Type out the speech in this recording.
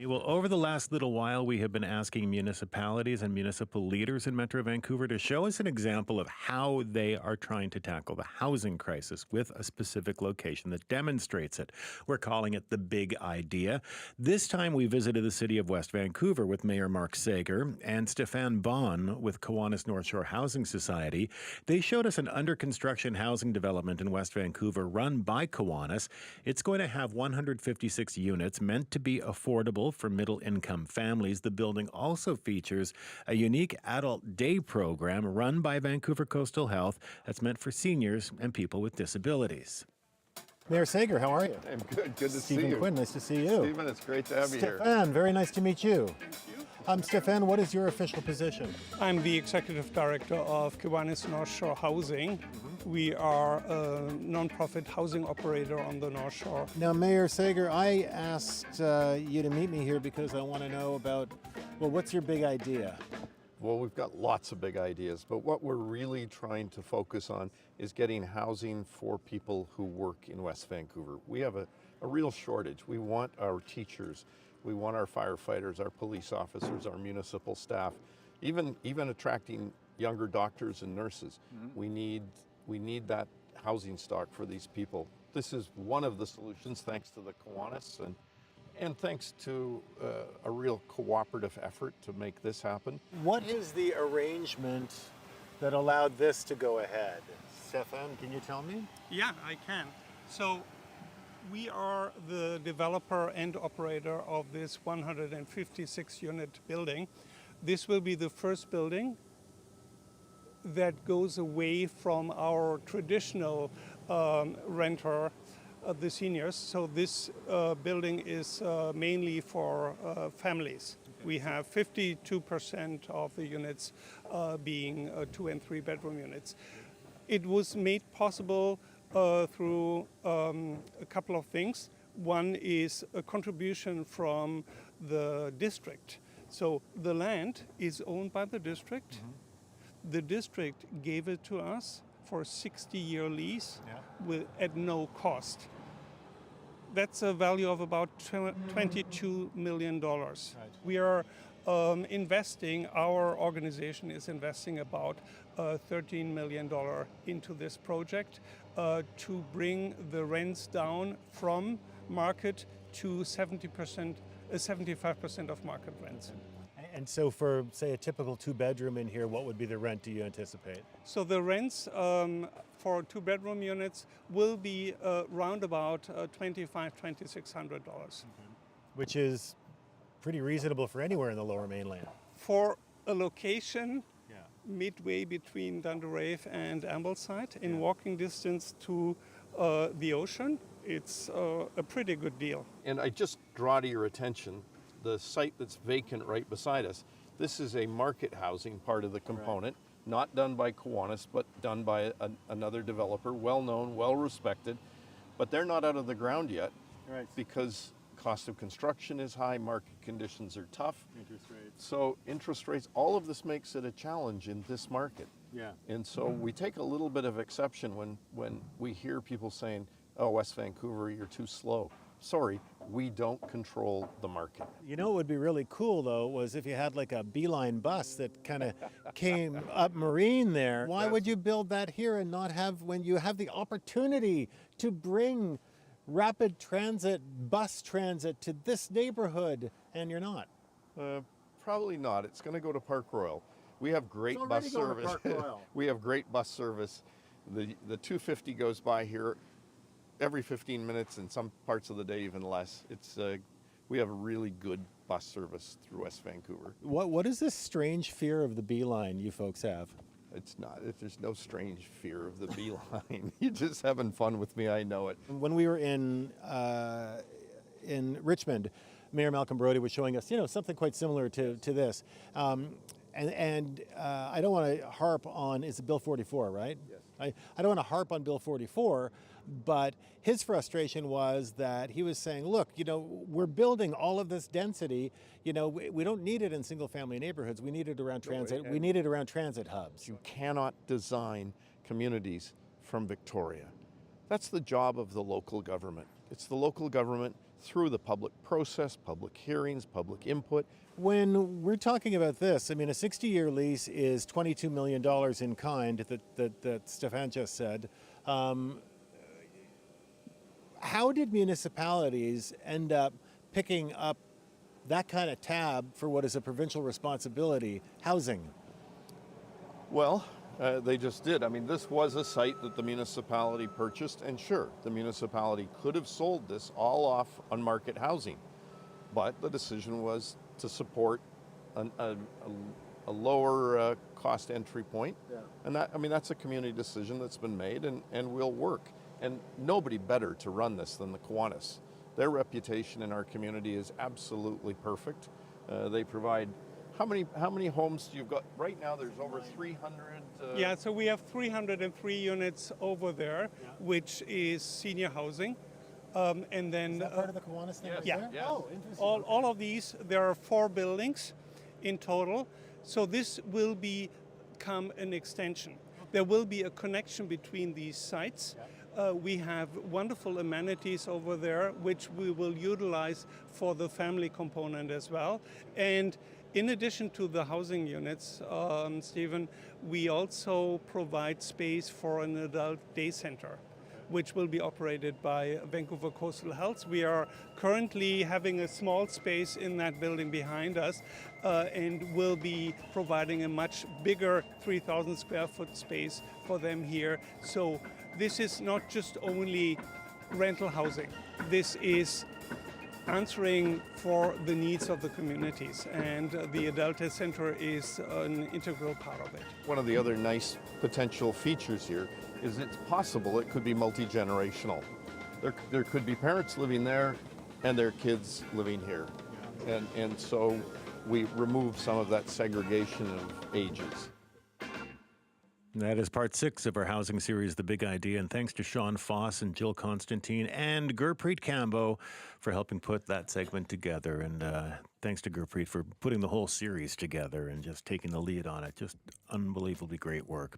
Well, over the last little while, we have been asking municipalities and municipal leaders in Metro Vancouver to show us an example of how they are trying to tackle the housing crisis with a specific location that demonstrates it. We're calling it the Big Idea. This time we visited the city of West Vancouver with Mayor Mark Sager and Stefan Baune with Kiwanis North Shore Housing Society. They showed us an under-construction housing development in West Vancouver run by Kiwanis. It's going to have 156 units meant to be affordable for middle-income families. The building also features a unique adult day program run by Vancouver Coastal Health that's meant for seniors and people with disabilities. Mayor Sager, how are you? I'm good. Good to see you. Stephen Quinn, nice to see you. Stephen, it's great to have you here. Stefan, very nice to meet you. Stefan, what is your official position? I'm the Executive Director of Kiwanis North Shore Housing. We are a non-profit housing operator on the North Shore. Now, Mayor Sager, I asked you to meet me here because I want to know about, what's your big idea? Well, we've got lots of big ideas, but what we're really trying to focus on is getting housing for people who work in West Vancouver. We have a real shortage. We want our teachers, we want our firefighters, our police officers, our municipal staff, even attracting younger doctors and nurses. We need that housing stock for these people. This is one of the solutions, thanks to the Kiwanis and thanks to a real cooperative effort to make this happen. What is the arrangement that allowed this to go ahead? Stefan, can you tell me? Yeah, I can. So we are the developer and operator of this 156-unit building. This will be the first building that goes away from our traditional renter, the seniors. So this building is mainly for families. We have 52% of the units being 2- and 3-bedroom units. It was made possible through a couple of things. One is a contribution from the district. So the land is owned by the district. The district gave it to us for a 60-year lease at no cost. That's a value of about $22 million. Right. We are investing, our organization is investing about $13 million into this project to bring the rents down from market to 75% of market rents. And so for, say, a typical 2-bedroom in here, what would be the rent do you anticipate? So the rents for 2-bedroom units will be around about $2,600. Which is pretty reasonable for anywhere in the Lower Mainland. For a location midway between Dunderave and Ambleside, in walking distance to the ocean, it's a pretty good deal. And I just draw to your attention the site that's vacant right beside us. This is a market housing part of the component, not done by Kiwanis, but done by another developer, well-known, well-respected, but they're not out of the ground yet because cost of construction is high, market conditions are tough. Interest rates. So interest rates, all of this makes it a challenge in this market. Yeah. And so we take a little bit of exception when we hear people saying, oh, West Vancouver, you're too slow. Sorry, we don't control the market. You know what would be really cool, though, was if you had like a beeline bus that kind of came up Marine there. Why would you build that here and not have, when you have the opportunity to bring rapid transit, bus transit to this neighborhood, and you're not? Probably not. It's going to go to Park Royal. We have great bus service. We have great bus service. The 250 goes by here every 15 minutes, in some parts of the day even less. We have a really good bus service through West Vancouver. What is this strange fear of the beeline you folks have? It's not. There's no strange fear of the beeline. You're just having fun with me, I know it. When we were in Richmond, Mayor Malcolm Brody was showing us, something quite similar to this. And I don't want to harp on, is it Bill 44, right? Yes. I don't want to harp on Bill 44, but his frustration was that he was saying, look, we're building all of this density. We don't need it in single family neighborhoods. We need it around transit. We need it around transit hubs. You cannot design communities from Victoria. That's the job of the local government. It's the local government through the public process, public hearings, public input. When we're talking about this, I mean, a 60-year lease is $22 million in kind that Stefan just said. How did municipalities end up picking up that kind of tab for what is a provincial responsibility, housing? Well, they just did. I mean, this was a site that the municipality purchased, and sure, the municipality could have sold this all off on market housing, but the decision was to support a lower cost entry point. Yeah. And that, I mean, that's a community decision that's been made and will work. And nobody better to run this than the Kiwanis. Their reputation in our community is absolutely perfect. They provide, how many homes do you've got? Right now there's over 300. Yeah, so we have 303 units over there, which is senior housing. And then Is that part of the Kiwanis thing? Yes. Right Yeah. there? Yes. Oh, interesting. all of these, there are 4 buildings in total. So this will become an extension. There will be a connection between these sites. We have wonderful amenities over there, which we will utilize for the family component as well. And in addition to the housing units, Stephen, we also provide space for an adult day center, which will be operated by Vancouver Coastal Health. We are currently having a small space in that building behind us and will be providing a much bigger 3,000 square foot space for them here. So this is not just only rental housing. This is answering for the needs of the communities, and the Adult Day Center is an integral part of it. One of the other nice potential features here is it's possible it could be multi-generational. There could be parents living there and their kids living here. And so we remove some of that segregation of ages. That is part 6 of our housing series, The Big Idea. And thanks to Sean Foss and Jill Constantine and Gurpreet Cambo for helping put that segment together. And thanks to Gurpreet for putting the whole series together and just taking the lead on it. Just unbelievably great work.